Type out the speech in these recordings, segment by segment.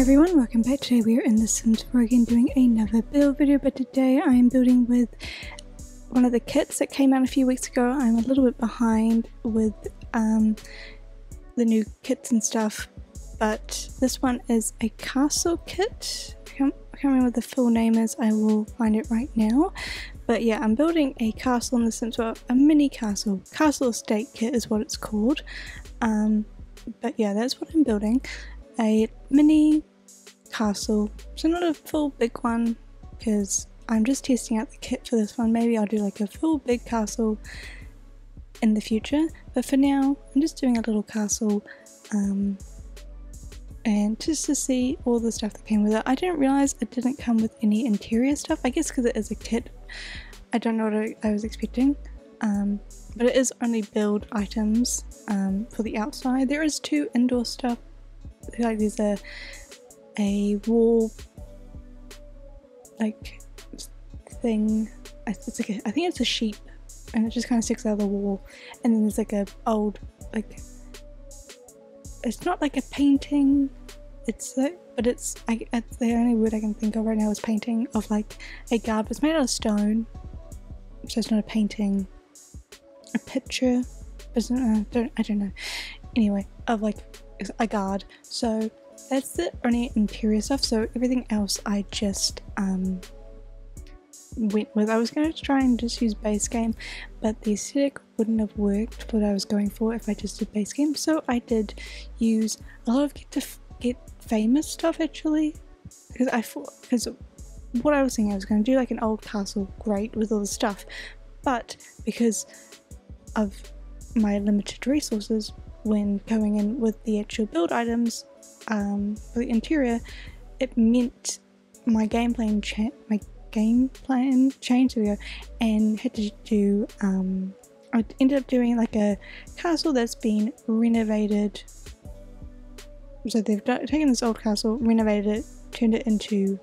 Hi everyone, welcome back. Today we are in The Sims 4 again doing another build video, but today I am building with one of the kits that came out a few weeks ago. I'm a little bit behind with the new kits and stuff, but this one is a castle kit. I can't remember what the full name is, I will find it right now. But yeah, I'm building a castle in The Sims 4, a mini castle. Castle estate kit is what it's called. But yeah, that's what I'm building. A mini castle, so not a full big one because I'm just testing out the kit for this one. Maybe I'll do like a full big castle in the future, but for now I'm just doing a little castle and just to see all the stuff that came with it. I didn't realize it didn't come with any interior stuff, I guess because it is a kit. I don't know what I was expecting, but it is only build items for the outside. There is 2 indoor stuff. Like there's a wall like thing. It's like I think it's a sheep, and it just kind of sticks out of the wall. And then there's like a old, like, it's not like a painting. It's like, but it's the only word I can think of right now is painting of like a garb. It's made out of stone, so it's not a painting. A picture, but I don't know. Anyway, of like a guard. So that's the only interior stuff, so everything else I just went with. I was going to try and just use base game, but the aesthetic wouldn't have worked for what I was going for if I just did base game, so I did use a lot of get famous stuff actually, because what I was thinking I was going to do like an old castle, great, with all the stuff, but because of my limited resources when going in with the actual build items for the interior, it meant my game plan changed, and had to do I ended up doing like a castle that's been renovated. So they've taken this old castle, renovated it, turned it into,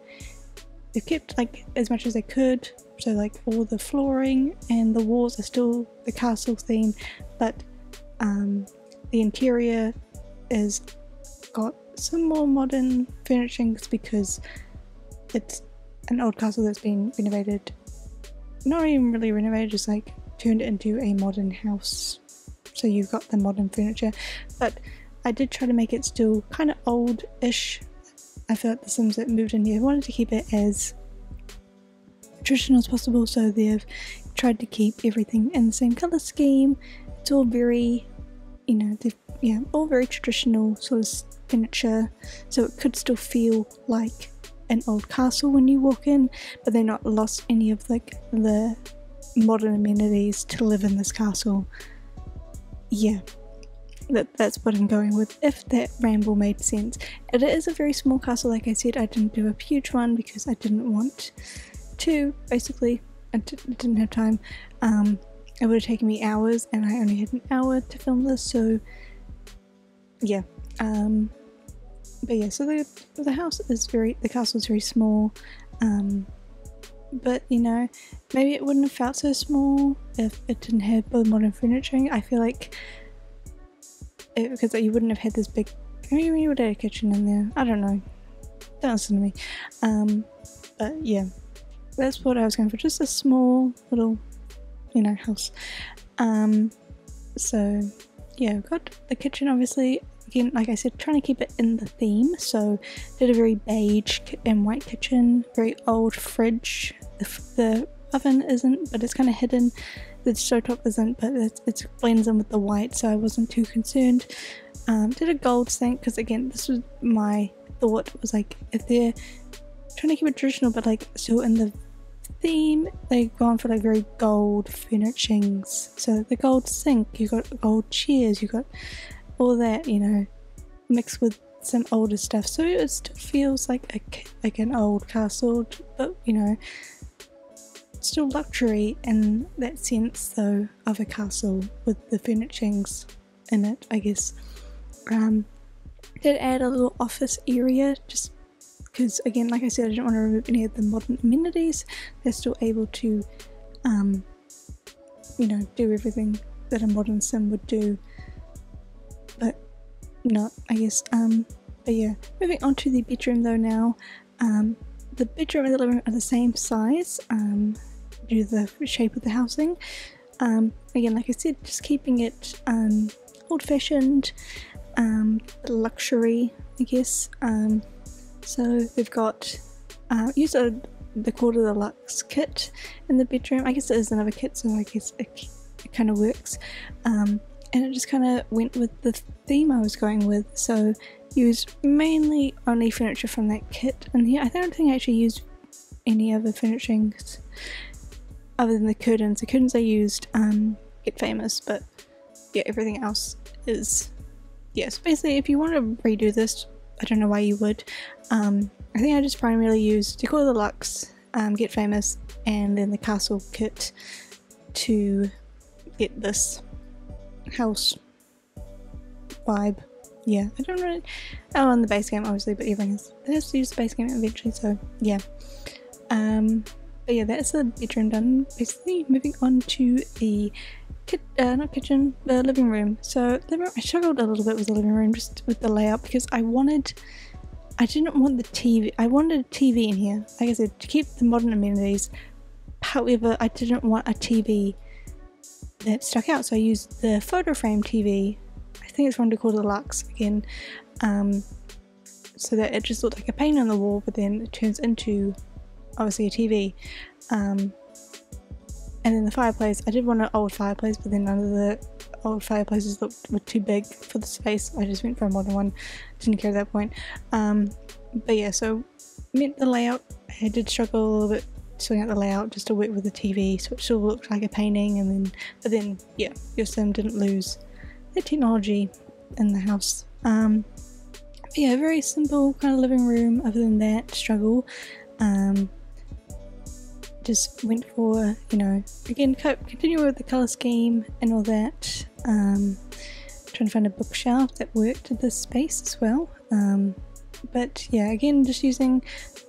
they've kept like as much as they could, so like all the flooring and the walls are still the castle theme, but the interior is got some more modern furnishings because it's an old castle that's been renovated. Not even really renovated, just like turned it into a modern house. So you've got the modern furniture, but I did try to make it still kind of old-ish. I feel like the Sims that moved in here wanted to keep it as traditional as possible, so they've tried to keep everything in the same colour scheme. It's all very, you know, all very traditional sort of furniture, so it could still feel like an old castle when you walk in, but they're not lost any of like the modern amenities to live in this castle. Yeah, that's what I'm going with, if that ramble made sense. It is a very small castle, like I said. I didn't do a huge one because I didn't want to, basically. I didn't have time. It would have taken me hours, and I only had an hour to film this, so yeah. But yeah, so the house is the castle is very small, but you know, maybe it wouldn't have felt so small if it didn't have both modern furnishing. I feel like because you wouldn't have had this big, maybe you would have a kitchen in there, I don't know, don't listen to me. But yeah, that's what I was going for, just a small little, you know, house. So yeah, I've got the kitchen, obviously. Again, like I said, trying to keep it in the theme, so did a very beige and white kitchen, very old fridge. The oven isn't, but it's kind of hidden. The stovetop isn't, but it blends in with the white, so I wasn't too concerned. Did a gold sink, because again, this was my thought, was like, if they're trying to keep it traditional but like still in the theme, they've gone for like very gold furnishings. So the gold sink, you got gold chairs, you got all that, you know, mixed with some older stuff, so it still feels like an old castle, but you know, still luxury in that sense though of a castle with the furnishings in it, I guess. Did add a little office area just because, again, like I said, I didn't want to remove any of the modern amenities. They're still able to you know, do everything that a modern sim would do, but not, I guess. But yeah, moving on to the bedroom though now. The bedroom and the living room are the same size due to the shape of the housing. Again, like I said, just keeping it old-fashioned, luxury, I guess. So they've got used the Quarter Deluxe kit in the bedroom. I guess it is another kit, so I guess it kind of works. And it just kind of went with the theme I was going with. So used mainly only furniture from that kit, and yeah, I don't think I actually used any other furnishings other than the curtains. The curtains I used Get Famous, but yeah, everything else is, yeah. So basically, if you want to redo this, I don't know why you would. I think I just primarily used Decor Deluxe, Get Famous, and then the castle kit to get this house vibe. Yeah, I don't really. Oh, and the base game obviously, but everything has to use the base game eventually. So yeah. But yeah, that's the bedroom done. Basically, moving on to the not kitchen, the living room. So I struggled a little bit with the living room, just with the layout, because I didn't want the TV. I wanted a TV in here, like I said, to keep the modern amenities. However, I didn't want a TV that stuck out, so I used the photo frame TV. I think it's from Decor Deluxe again, so that it just looked like a painting on the wall, but then it turns into obviously a TV. And then the fireplace, I did want an old fireplace, but then none of the old fireplaces were too big for the space. I just went for a modern one, didn't care at that point. But yeah, so meant the layout, I did struggle a little bit sorting out the layout just to work with the TV, so it still looked like a painting, and then yeah, your sim didn't lose the technology in the house. But yeah, very simple kind of living room. Other than that struggle, just went for, you know, again, continue with the colour scheme and all that. Trying to find a bookshelf that worked in this space as well. But yeah, again, just using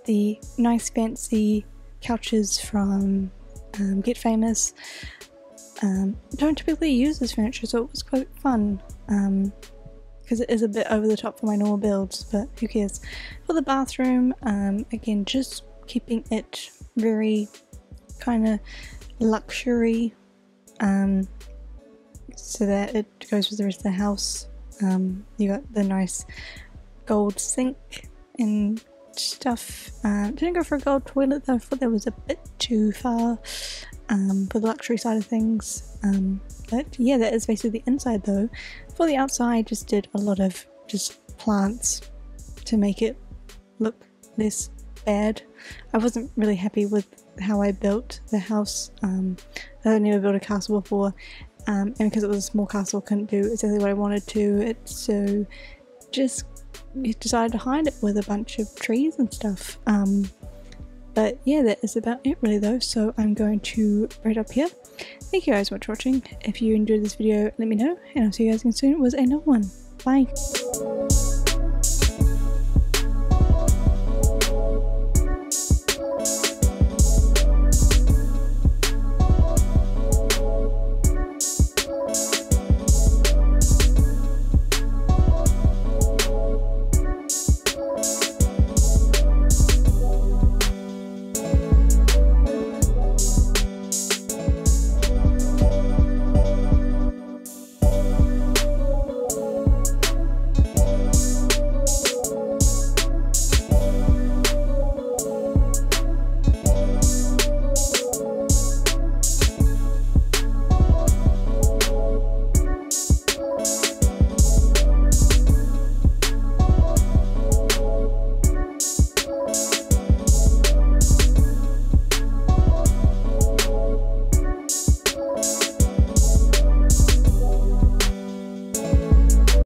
the nice fancy couches from Get Famous. Don't typically use this furniture, so it was quite fun, because it is a bit over the top for my normal builds, but who cares. For the bathroom, again, just keeping it very kind of luxury, so that it goes with the rest of the house. You got the nice gold sink and stuff. Didn't go for a gold toilet though, I thought that was a bit too far for the luxury side of things. But yeah, that is basically the inside though. For the outside, just did a lot of just plants to make it look less bad. I wasn't really happy with how I built the house. I've never built a castle before, and because it was a small castle, I couldn't do exactly what I wanted to. So just decided to hide it with a bunch of trees and stuff. But yeah, that is about it really though, so I'm going to wrap it up here. Thank you guys so much for watching. If you enjoyed this video, let me know, and I'll see you guys again soon with another one. Bye!